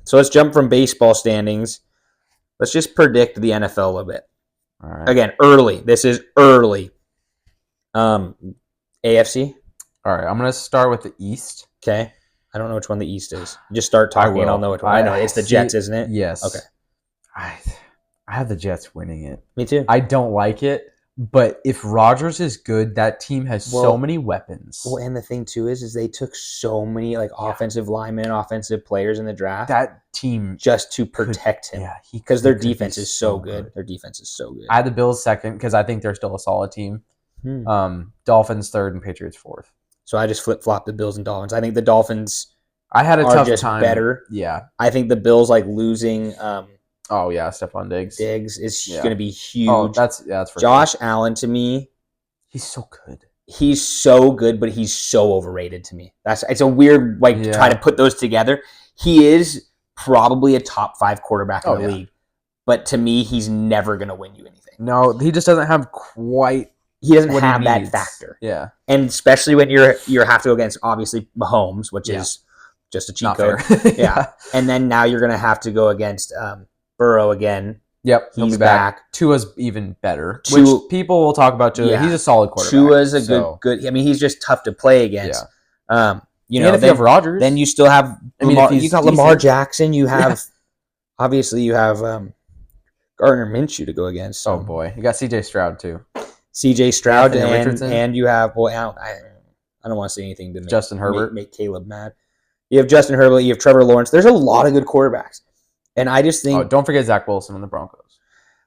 So let's jump from baseball standings. Let's just predict the NFL a little bit. All right. Again, early. This is early. AFC. All right. I'm going to start with the East. Okay. I don't know which one the East is. Just start talking and I'll know which one. I know. It's the Jets, isn't it? Yes. Okay. I have the Jets winning it. Me too. I don't like it, but if Rodgers is good, that team has so many weapons. Well, and the thing too is they took so many offensive linemen, offensive players in the draft. That team just to protect him. Yeah, because their defense is so good. Their defense is so good. I had the Bills second because I think they're still a solid team. Dolphins third and Patriots fourth. So I just flip-flopped the Bills and Dolphins. I think the Dolphins I had a are tough just time. better. Yeah. I think the Bills losing Stephon Diggs. Diggs is going to be huge. Oh, that's for Josh Allen to me. He's so good. He's so good, but he's so overrated to me. It's a weird to try to put those together. He is probably a top 5 quarterback in the league, but to me, he's never going to win you anything. No, he just doesn't have quite. He doesn't have that factor. Yeah, and especially when you have to go against obviously Mahomes, which is just a cheat code. Yeah, and then now you're going to have to go against Burrow again. Yep, he's back. Tua's even better, which people will talk about Tua. Yeah. He's a solid quarterback. Tua's a good. I mean, he's just tough to play against. Yeah. And if you have Rodgers, then you still have. Lamar, you got Lamar Jackson. You have obviously you have Gardner Minshew to go against. So. Oh boy, you got C.J. Stroud too. C.J. Stroud and you have I don't want to say anything to Justin Herbert make Caleb mad. You have Justin Herbert. You have Trevor Lawrence. There's a lot of good quarterbacks. And I just think... Oh, don't forget Zach Wilson on the Broncos.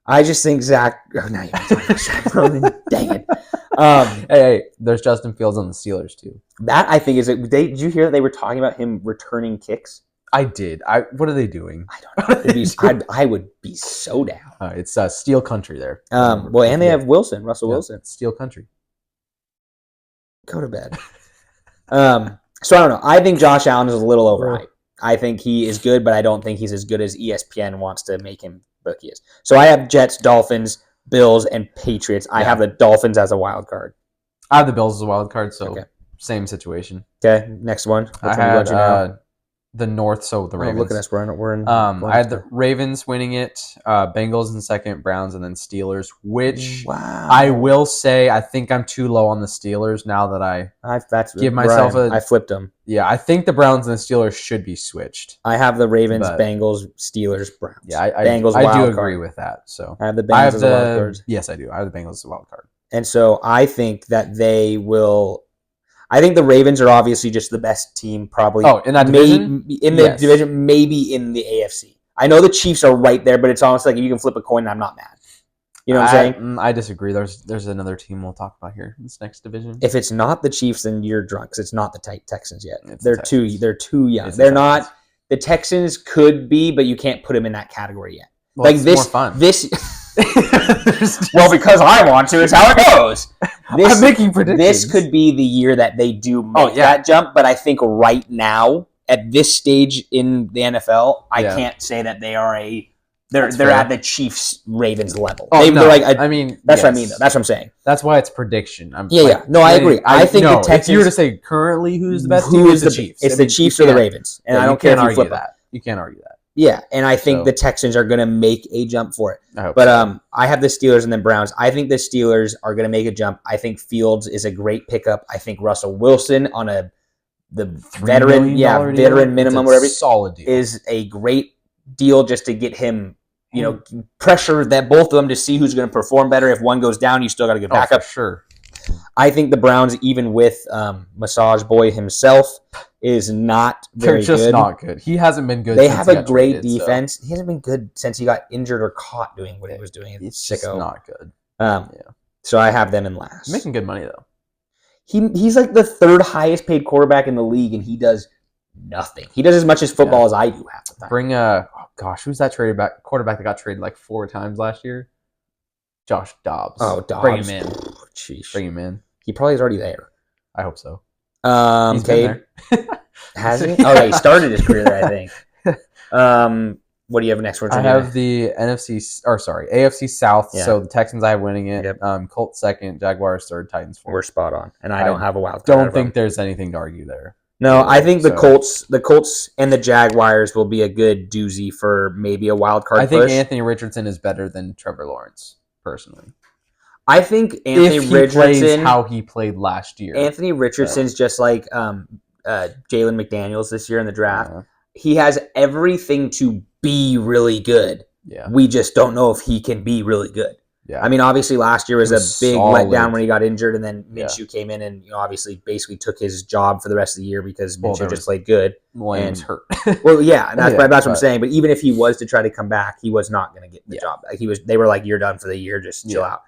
I just think Zach... Oh, now you're talking about Zach Wilson. Dang it. Hey, there's Justin Fields on the Steelers, too. That, I think, is... Did you hear that they were talking about him returning kicks? I did. What are they doing? I don't know. I would be so down. It's Steel Country there. And they have Wilson, Russell Wilson. Steel Country. Go to bed. So, I don't know. I think Josh Allen is a little overhyped. I think he is good, but I don't think he's as good as ESPN wants to make him look he is. So I have Jets, Dolphins, Bills, and Patriots. I have the Dolphins as a wild card. I have the Bills as a wild card, so same situation. Okay, next one. I had the North, so the Ravens. Look at us, we're in. I had the Ravens winning it, Bengals in second, Browns, and then Steelers. Which I will say, I think I'm too low on the Steelers now that I give myself I flipped them. Yeah, I think the Browns and the Steelers should be switched. I have the Ravens, Bengals, Steelers, Browns. Yeah, Bengals. I do agree with that. So I have the Bengals as a wild card. Yes, I do. I have the Bengals as a wild card. And so I think that they will. I think the Ravens are obviously just the best team, probably. Oh, in that division? In the division, maybe in the AFC. I know the Chiefs are right there, but it's almost like if you can flip a coin, I'm not mad. You know what I'm saying? I disagree. There's another team we'll talk about here in this next division. If it's not the Chiefs, then you're drunk, because it's not the Texans yet. They're too young. They're not. The Texans could be, but you can't put them in that category yet. Well, like it's more fun. Well, because I want to, it's how it goes. I'm making predictions. This could be the year that they do make that jump, but I think right now, at this stage in the NFL, I can't say that they are they're at the Chiefs Ravens level. Oh, they're like I mean that's what I mean though. That's what I'm saying. That's why it's prediction. No, I agree. I think the Texans. If you were to say currently who's the best team, it's the Chiefs. It's the Chiefs or the Ravens, and I don't care if you flip that. You can't argue that. Yeah, and I think the Texans are going to make a jump for it. I have the Steelers and then Browns. I think the Steelers are going to make a jump. I think Fields is a great pickup. I think Russell Wilson on the veteran minimum, whatever, solid deal, is a great deal just to get him, pressure that both of them to see who's going to perform better. If one goes down, you still got to get back up. Sure. I think the Browns, even with Massage Boy himself, is not very good. They're just not good. He hasn't been good. They have a great defense. He hasn't been good since he got injured or caught doing what he was doing. It's just not good. So I have them in last. He's making good money, though. He's like the third highest paid quarterback in the league, and he does nothing. He does as much as football as I do half the time. Who's that quarterback that got traded like 4 times last year? Josh Dobbs. Oh, Dobbs. Bring him in. Jeez. Bring him in. He probably is already there. I hope so. He's been there. Has he? Oh, yeah, he started his career there, I think. What do you have next? I have the AFC South. Yeah. So the Texans, I have winning it. Yep. Colts second, Jaguars third, Titans fourth. We're spot on, and I don't have a wild card. Don't think there's anything to argue there. No, I think the Colts and the Jaguars will be a good doozy for maybe a wild card push. I think Anthony Richardson is better than Trevor Lawrence, personally. I think Anthony Richardson plays how he played last year. Anthony Richardson's just like Jalen McDaniels this year in the draft. He has everything to be really good. Yeah. We just don't know if he can be really good. Yeah. I mean, obviously last year was a big letdown when he got injured, and then Minshew came in and obviously basically took his job for the rest of the year because Minshew just played good. Williams hurt. Well, yeah, and that's what I'm saying. But even if he was to try to come back, he was not going to get the job. Like they were like, "You're done for the year. Just chill out."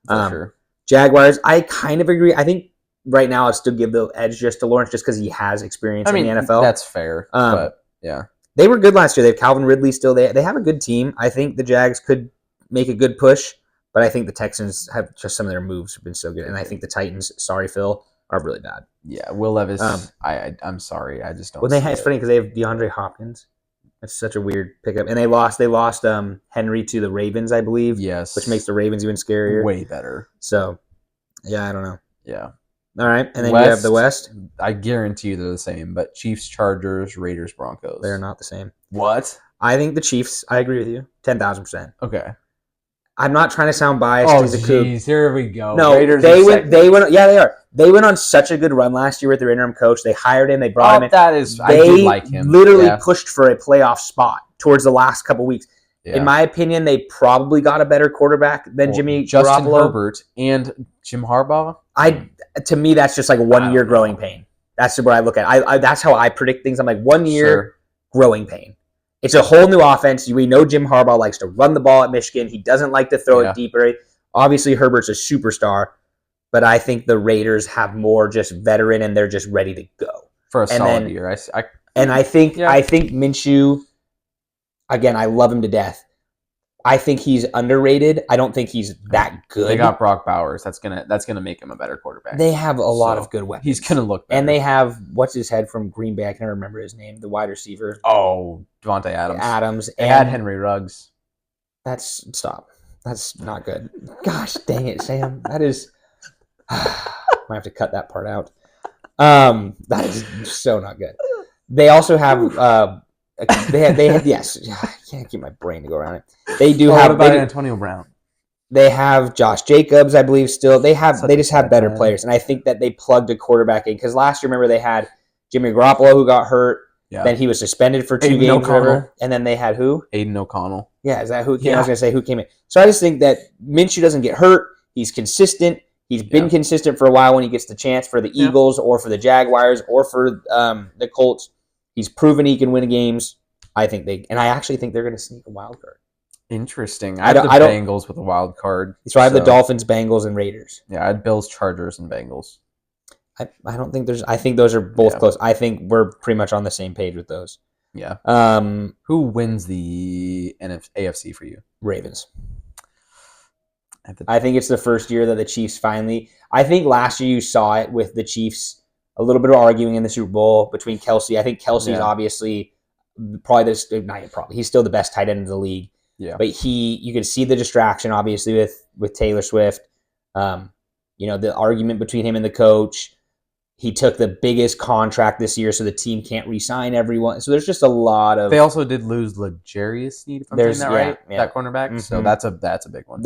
Sure. Jaguars, I kind of agree. I think right now I'd still give the edge just to Lawrence just because he has experience in the NFL. That's fair. But yeah, they were good last year. They have Calvin Ridley still. They have a good team. I think the Jags could make a good push. But I think the Texans have just some of their moves have been so good. And I think the Titans, sorry, Phil, are really bad. Yeah, Will Levis, I'm sorry. I just don't it's funny because they have DeAndre Hopkins. That's such a weird pickup. And they lost Henry to the Ravens, I believe. Yes. Which makes the Ravens even scarier. Way better. So, yeah, I don't know. Yeah. All right. And then you have the West. I guarantee you they're the same. But Chiefs, Chargers, Raiders, Broncos. They're not the same. What? I think the Chiefs, I agree with you, 10,000%. Okay. I'm not trying to sound biased. Oh, jeez, here we go. No, Raiders they went. Yeah, they are. They went on such a good run last year with their interim coach. They hired him. They brought him in. I do like him. Literally pushed for a playoff spot towards the last couple weeks. Yeah. In my opinion, they probably got a better quarterback than Jimmy Justin Garoppolo. Herbert and Jim Harbaugh. To me, that's just like a 1 year growing pain. That's what I look at. I that's how I predict things. I'm like 1 year growing pain. It's a whole new offense. We know Jim Harbaugh likes to run the ball at Michigan. He doesn't like to throw it deeper. Obviously, Herbert's a superstar, but I think the Raiders have more just veteran, and they're just ready to go for a solid year. I think Minshew. Again, I love him to death. I think he's underrated. I don't think he's that good. They got Brock Bowers. That's gonna make him a better quarterback. They have a lot of good weapons. He's gonna look better. And they have what's his head from Green Bay. I can't remember his name. The wide receiver. Oh, Devontae Adams. They had Henry Ruggs. Stop. That's not good. Gosh dang it, Sam. That is. Might have to cut that part out. That is so not good. They also have. They had yes. I can't get my brain to go around it. They do have. What about Antonio Brown? They have Josh Jacobs, I believe. Still, they just have better players, and I think that they plugged a quarterback in because last year, remember, they had Jimmy Garoppolo who got hurt. Yeah. Then he was suspended for 2 games. And then they had who? Aiden O'Connell. Yeah, is that who came? Yeah. I was going to say who came in. So I just think that Minshew doesn't get hurt. He's consistent. He's been consistent for a while when he gets the chance for the Eagles or for the Jaguars or for the Colts. He's proven he can win games. I actually think they're going to sneak a wild card. Interesting. I have the Bengals with a wild card. So I have the Dolphins, Bengals, and Raiders. Yeah, I had Bills, Chargers, and Bengals. I don't think I think those are both close. I think we're pretty much on the same page with those. Yeah. Who wins the AFC for you? Ravens. I think it's the first year that the Chiefs finally. I think last year you saw it with the Chiefs. A little bit of arguing in the Super Bowl between Kelsey. I think Kelsey's obviously he's still the best tight end in the league. Yeah. But you can see the distraction obviously with Taylor Swift. The argument between him and the coach. He took the biggest contract this year, so the team can't re-sign everyone. So there's just a lot of. They also did lose L'Jarius Sneed, if I'm saying that right. Yeah. That cornerback. Mm-hmm. So that's a big one.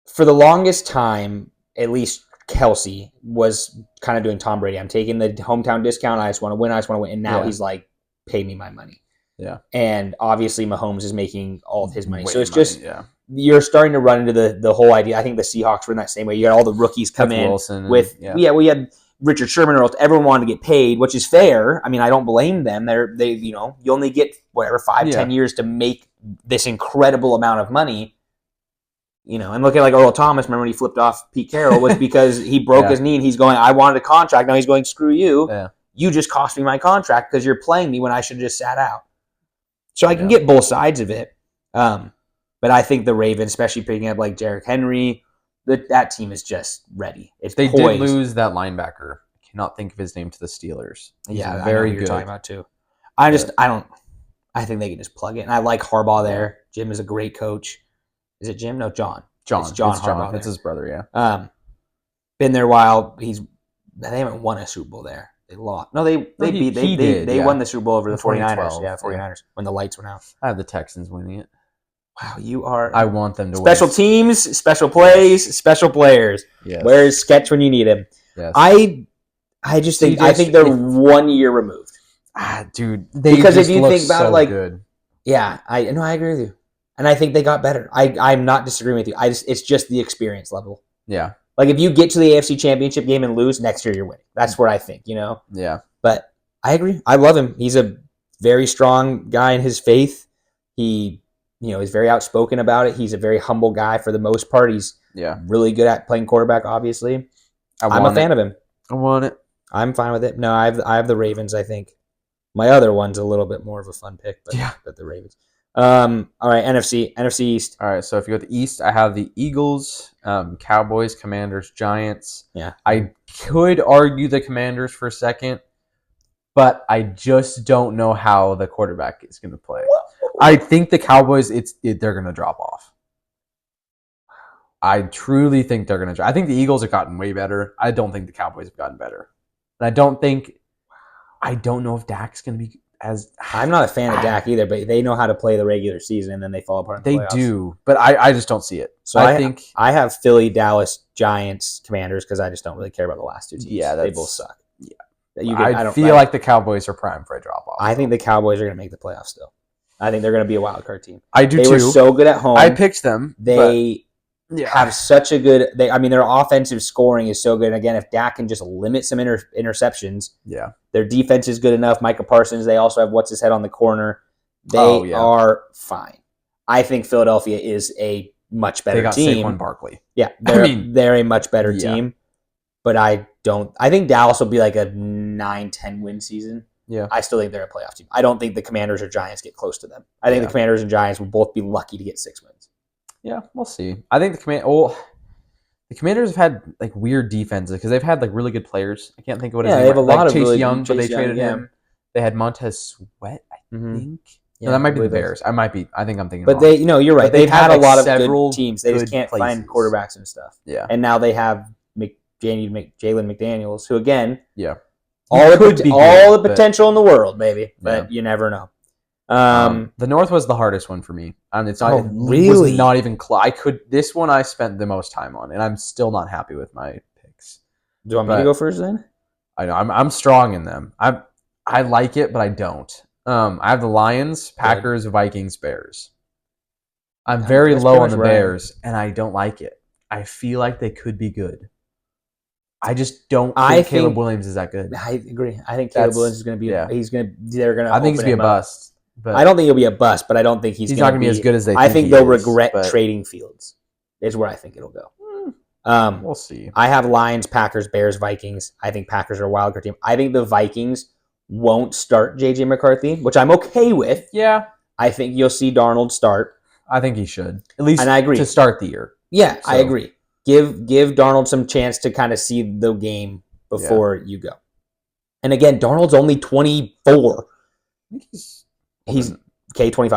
For the longest time, at least Kelsey was kind of doing Tom Brady. I'm taking the hometown discount. I just want to win. And now he's like, pay me my money. Yeah. And obviously Mahomes is making all of his money. So it's just you're starting to run into the whole idea. I think the Seahawks were in that same way. You got all the rookies come in Wilson with we had Richard Sherman or everyone wanted to get paid, which is fair. I mean, I don't blame them. They you only get 5-10 years to make this incredible amount of money. And look at like Earl Thomas. Remember when he flipped off Pete Carroll was because he broke his knee and he's going, I wanted a contract. Now he's going, screw you. Yeah. You just cost me my contract because you're playing me when I should have just sat out. So I can get both sides of it. But I think the Ravens, especially picking up like Derrick Henry, that team is just ready. They did lose that linebacker. I cannot think of his name to the Steelers. He's very good. You're talking about too. I think they can just plug it. And I like Harbaugh there. Jim is a great coach. Is it Jim? No, John. John. It's John Harbaugh. It's his brother, yeah. Been there a while. He's They haven't won a Super Bowl there. They lost. No, they won the Super Bowl over the 49ers. Yeah, 49ers when the lights went out. I have the Texans winning it. Wow, you are. I want them to special win. Teams, special plays, special players. Yes. Where is Sketch when you need him? Yes. I think they're 1 year removed. Dude, because if you think about so it, like, good. Yeah, I agree with you, and I think they got better. I'm not disagreeing with you. It's just the experience level. Yeah. Like if you get to the AFC Championship game and lose next year, you're winning. That's what I think. Yeah. But I agree. I love him. He's a very strong guy in his faith. He, is very outspoken about it. He's a very humble guy for the most part. He's really good at playing quarterback. Obviously, I'm a fan of him. I want it. I'm fine with it. No, I have the Ravens. I think my other one's a little bit more of a fun pick, but the Ravens. All right, NFC East. All right, so if you go to the East, I have the Eagles, Cowboys, Commanders, Giants. Yeah. I could argue the Commanders for a second, but I just don't know how the quarterback is going to play. I think the Cowboys, they're going to drop off. I truly think they're going to. I think the Eagles have gotten way better. I don't think the Cowboys have gotten better. And I don't know if Dak's going to be as. I'm not a fan of Dak either, but they know how to play the regular season, and then they fall apart in the playoffs. They do, but I just don't see it. So I think I have Philly, Dallas, Giants, Commanders because I just don't really care about the last two teams. Yeah, they both suck. Yeah, I feel like the Cowboys are prime for a drop off. I think the Cowboys are going to make the playoffs still. I think they're going to be a wild card team. I do too. They were so good at home. I picked them. They have such a good. Their offensive scoring is so good. And again, if Dak can just limit some interceptions, their defense is good enough. Micah Parsons. They also have what's his head on the corner. They are fine. I think Philadelphia is a much better team. They got Saquon Barkley. Yeah, they're a much better team. But I think Dallas will be like a 9-10 win season. Yeah. I still think they're a playoff team. I don't think the Commanders or Giants get close to them. I think the Commanders and Giants will both be lucky to get 6 wins. Yeah, we'll see. I think the Commanders have had like weird defenses because they've had like really good players. I can't think of what his name. They have a lot of Chase really Young, but they Young, traded him. They had Montez Sweat, I think. Yeah, no, that might be the Bears. I think I'm thinking. But wrong. You're right. They've had a lot of good teams. They just can't places. find quarterbacks and stuff. Yeah. And now they have Jalen McDaniels, who again, all the potential in the world, maybe, but you never know. The North was the hardest one for me. It's not really was not even close. This one I spent the most time on, and I'm still not happy with my picks. Do you want me to go first then? I know I'm strong in them. I like it, but I don't. I have the Lions, Packers, Vikings, Bears. I'm very low on the Bears, and I don't like it. I feel like they could be good. I just don't think Caleb Williams is that good. I agree. I think Caleb Williams is going to be. Yeah. They're going to. I think he's going to be a bust. But I don't think he'll be a bust, but I don't think he's not going to be as good as they. I think they'll regret trading Fields. Is where I think it'll go. We'll see. I have Lions, Packers, Bears, Vikings. I think Packers are a wild card team. I think the Vikings won't start J.J. McCarthy, which I'm okay with. Yeah. I think you'll see Darnold start. I think he should. At least and I agree. To start the year. Yeah, so. I agree. Give Darnold some chance to kind of see the game before you go. And again, Darnold's only 24. I think he's K25.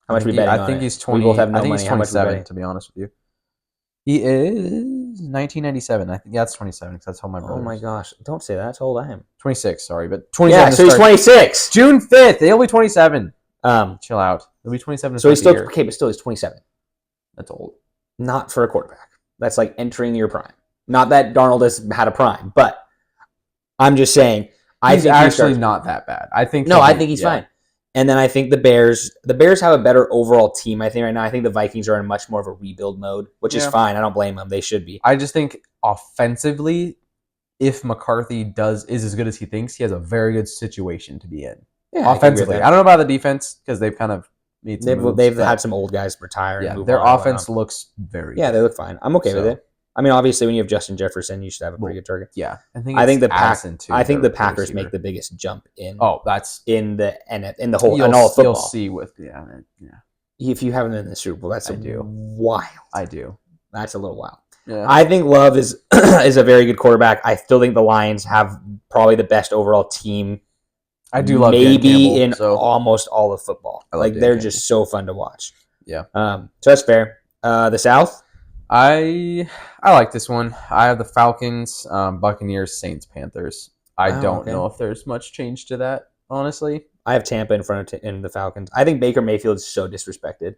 How much are we betting on? I think he's 20. We both have no I think money. he's 27, to be honest with you. He is 1997. I think that's 27 because that's how my brother. Oh my gosh! Don't say that. That's how old I am. 26. Sorry, but 27. Yeah, so he's 26. June 5th. He'll be 27. Chill out. He'll be 27. So he's still okay, but still he's 27. That's old. Not for a quarterback. That's like entering your prime. Not that Darnold has had a prime, but I'm just saying. He's actually not that bad. I think. No, I think he's fine. And then I think the Bears have a better overall team. I think right now. I think the Vikings are in much more of a rebuild mode, which is fine. I don't blame them. They should be. I just think offensively, if McCarthy is as good as he thinks, he has a very good situation to be in. Yeah, offensively, I don't know about the defense because they've kind of made some they've had some old guys retire. Yeah, their offense looks very. Yeah, they look fine. I'm okay with it. I mean, obviously, when you have Justin Jefferson, you should have a pretty good target. Yeah, I think the Packers make the biggest jump in. Oh, that's in the whole in all football. You'll see with If you haven't been in the Super Bowl, that's wild. I do. That's a little wild. Yeah. I think Love is a very good quarterback. I still think the Lions have probably the best overall team. I do love maybe in almost all of football. Like they're just so fun to watch. Yeah. So that's fair. The South. I like this one. I have the Falcons, Buccaneers, Saints, Panthers. I don't know if there's much change to that, honestly. I have Tampa in front of in the Falcons. I think Baker Mayfield is so disrespected.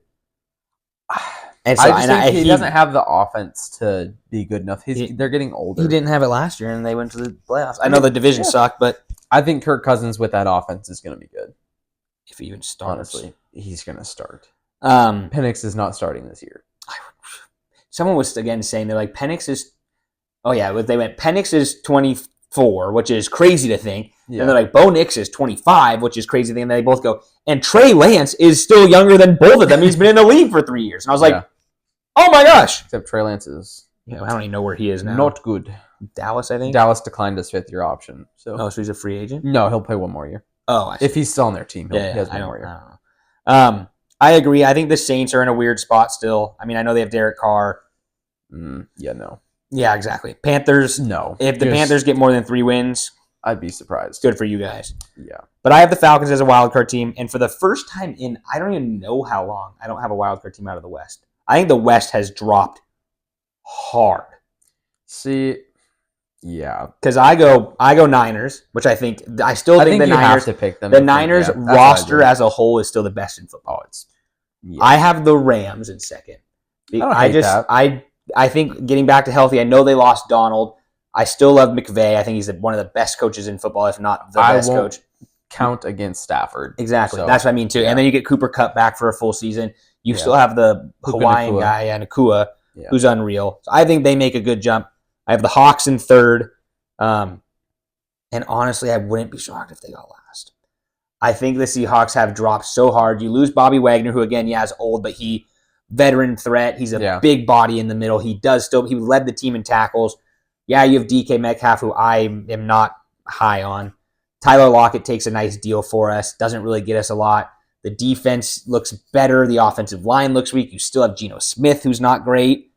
And so, I just think he doesn't have the offense to be good enough. They're getting older. He didn't have it last year, and they went to the playoffs. I know the division sucked, but I think Kirk Cousins with that offense is going to be good. If he even starts. Honestly, he's going to start. Penix is not starting this year. Someone was, again, saying they're like, Penix is... Oh, yeah, they went, Penix is 24, which is crazy to think. Yeah. And they're like, Bo Nix is 25, which is crazy to think. And they both go, and Trey Lance is still younger than both of them. He's been in the league for 3 years. And I was like, oh, my gosh. Except Trey Lance is... Yeah, I don't even know where he is now. Not good. Dallas, I think? Dallas declined his fifth-year option. So he's a free agent? No, he'll play one more year. Oh, I see. If he's still on their team, he has one more year. I don't know. I agree. I think the Saints are in a weird spot still. I mean, I know they have Derek Carr. No. Yeah, exactly. Panthers. No. If the Panthers get more than 3 wins, I'd be surprised. Good for you guys. Yeah. But I have the Falcons as a wild card team, and for the first time in I don't even know how long, I don't have a wild card team out of the West. I think the West has dropped hard. See, yeah, because I go Niners, which I think the Niners have to pick them. The Niners roster as a whole is still the best in football. I have the Rams in second. I think getting back to healthy. I know they lost Donald. I still love McVay. I think he's one of the best coaches in football, if not the best coach. Count against Stafford. Exactly. So, that's what I mean too. Yeah. And then you get Cooper Kupp back for a full season. You still have the Hawaiian guy, Nakua, who's unreal. So I think they make a good jump. I have the Hawks in third. And honestly, I wouldn't be shocked if they got last. I think the Seahawks have dropped so hard. You lose Bobby Wagner, who again, is old, but he veteran threat. He's a big body in the middle. He led the team in tackles. Yeah, you have DK Metcalf, who I am not high on. Tyler Lockett takes a nice deal for us. Doesn't really get us a lot. The defense looks better. The offensive line looks weak. You still have Geno Smith, who's not great.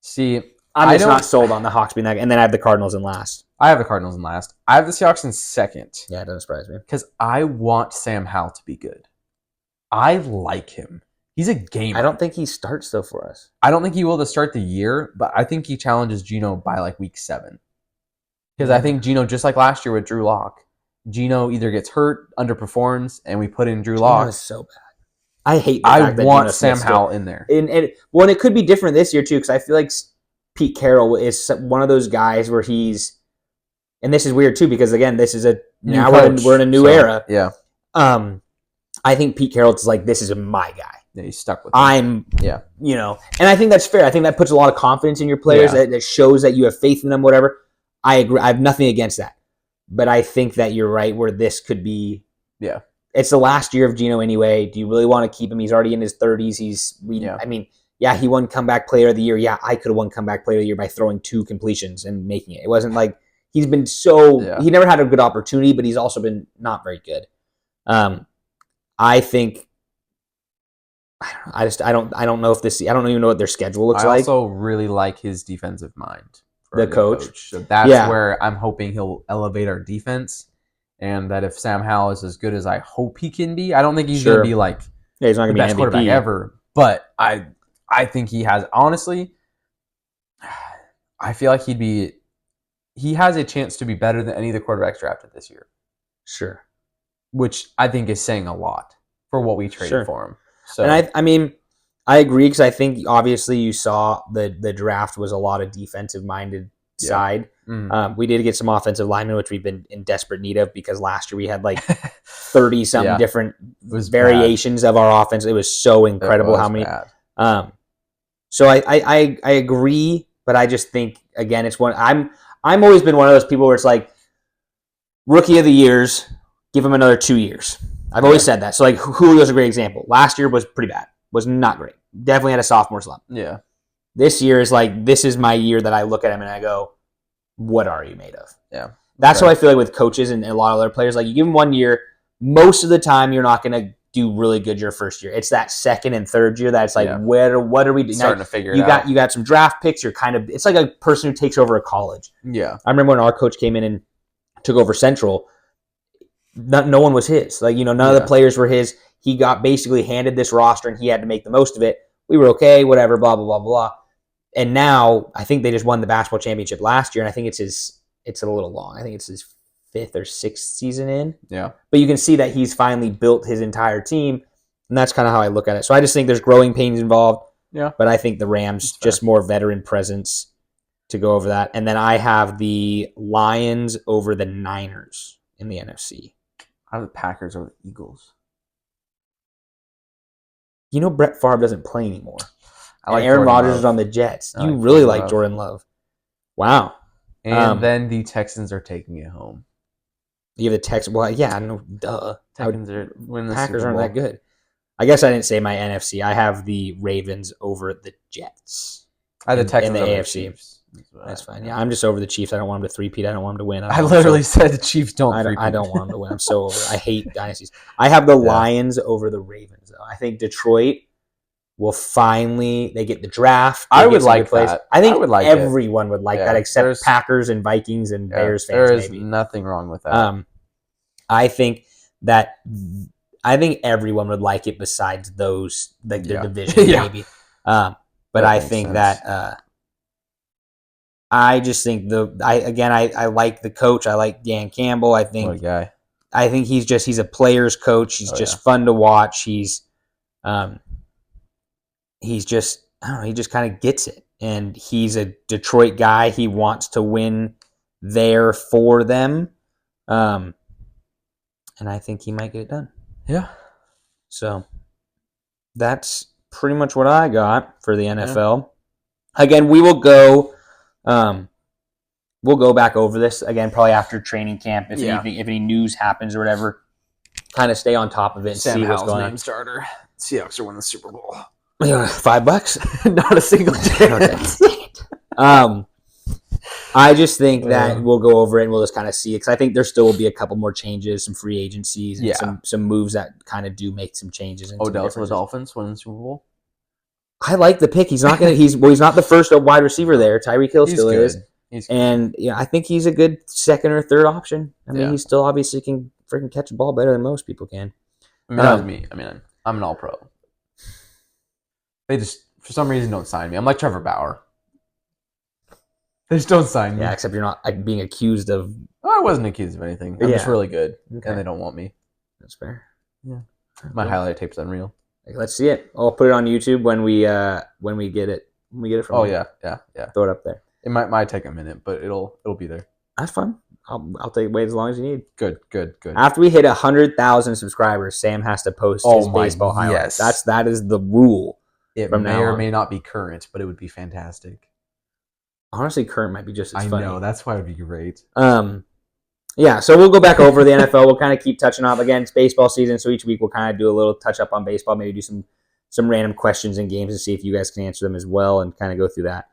See, I'm just not sold on the Hawks being that. And then I have the Cardinals in last. I have the Cardinals in last. I have the Seahawks in second. Yeah, it doesn't surprise me. Because I want Sam Howell to be good. I like him. He's a gamer. I don't think he starts, though, for us. I don't think he will to start the year, but I think he challenges Geno by, like, week 7. Because I think Geno, just like last year with Drew Lock, Geno either gets hurt, underperforms, and we put in Drew Lock. Geno is so bad. I hate the fact that want Sam Howell in there. And it could be different this year, too, because I feel like Pete Carroll is one of those guys where he's, and this is weird too because again, this is now we're in a new era. Yeah. I think Pete Carroll's like, this is my guy. Yeah, he's stuck with him. And I think that's fair. I think that puts a lot of confidence in your players. That shows that you have faith in them. Whatever. I agree. I have nothing against that, but I think that you're right where this could be. Yeah. It's the last year of Geno anyway. Do you really want to keep him? He's already in his 30s. I mean. Yeah, he won comeback player of the year. Yeah, I could have won comeback player of the year by throwing 2 completions and making it. It wasn't like he's been he never had a good opportunity, but he's also been not very good. I think I don't know if I don't even know what their schedule looks like. I also really like his defensive mind. The coach. So that's where I'm hoping he'll elevate our defense, and that if Sam Howell is as good as I hope he can be, I don't think he's going to be like he's not going to be the best quarterback ever, but I think he has, honestly, I feel like he has a chance to be better than any of the quarterbacks drafted this year. Sure. Which I think is saying a lot for what we traded for him. So, and I mean, I agree because I think obviously you saw the draft was a lot of defensive-minded side. Mm-hmm. We did get some offensive linemen, which we've been in desperate need of because last year we had like 30-something different variations of our offense. It was so incredible how many. So I agree, but I just think again it's one I'm always been one of those people where it's like rookie of the years, give him another 2 years. I've always said that. So like Julio's a great example. Last year was pretty bad. Was not great. Definitely had a sophomore slump. Yeah. This year is like this is my year that I look at him and I go, what are you made of? Yeah. That's how I feel like with coaches and a lot of other players. Like you give them 1 year, most of the time you're not going to do really good your first year. It's that second and third year that's like, what are we doing? Starting to figure it out. You got some draft picks. You're it's like a person who takes over a college. Yeah. I remember when our coach came in and took over Central, no one was his. Like, none of the players were his. He got basically handed this roster and he had to make the most of it. we were okay, whatever, blah, blah, blah, blah. And now I think they just won the basketball championship last year, and I think it's a little long. I think it's his 5th or 6th season in. Yeah. But you can see that he's finally built his entire team, and that's kind of how I look at it. So I just think there's growing pains involved. Yeah. But I think the Rams, just more veteran presence to go over that. And then I have the Lions over the Niners in the NFC. I have the Packers over the Eagles. You know Brett Favre doesn't play anymore. I like Aaron Jordan Rodgers Love. is on the Jets. I You like really Jordan like Love. Jordan Love. Wow. And then the Texans are taking it home. You have the Texans. Well, yeah, no, duh. Texans are winning the Packers Super aren't Bowl. that good. I guess I didn't say my NFC. I have the Ravens over the Jets. I had the Texans in the over AFC. the Chiefs. That's fine. Yeah, I'm just over the Chiefs. I don't want them to three-peat. I don't want them to win. I literally said the Chiefs don't three-peat. I don't want them to win. I'm so over it. I hate dynasties. I have the Lions over the Ravens, though. I think Detroit will finally, they get the draft. I would like that. I think I would like everyone would like that, except there's- Packers and Vikings and Bears fans. There is maybe. nothing wrong with that. I think everyone would like it besides those, like the division, Yeah. maybe. But I think that I just think I like the coach. I like Dan Campbell. I What a think guy. he's a player's coach. He's just fun to watch. He's just, I don't know, he just kind of gets it. And he's a Detroit guy. He wants to win there for them. And I think he might get it done. Yeah. So that's pretty much what I got for the NFL. Again, we will go we'll go back over this again probably after training camp if any news happens or whatever. Kind of stay on top of it and see what's going on. Starter. Seahawks are winning the Super Bowl. $5? Not a single chance. I just think that we'll go over it and we'll just kind of see it, because I think there still will be a couple more changes, some free agencies, and some moves that kind of do make some changes. Odell to the Dolphins winning the Super Bowl. I like the pick. He's not he's not the first wide receiver there. Tyreek Hill still good. is. He's good. And I think he's a good second or third option. I mean, he still obviously can freaking catch the ball better than most people can. I mean, that was me. I mean, I'm an all-pro. They just, for some reason, don't sign me. I'm like Trevor Bauer. They just don't sign me. Yeah, except you're not being accused of... I wasn't accused of anything. I'm just really good, Okay. and they don't want me. That's fair. Yeah. My highlight tape's unreal. Let's see it. I'll put it on YouTube when we get it. When we get it from you. Yeah. Throw it up there. It might take a minute, but it'll be there. That's fun. I'll take wait as long as you need. Good. After we hit 100,000 subscribers, Sam has to post his baseball highlights. That is the rule. It from may now or on. may not be current, but it would be fantastic. Honestly, current might be just as funny. I know, that's why it would be great. Yeah, so we'll go back over the NFL. We'll kind of keep touching on, again, it's baseball season, so each week we'll kind of do a little touch up on baseball, maybe do some random questions and games and see if you guys can answer them as well and kind of go through that.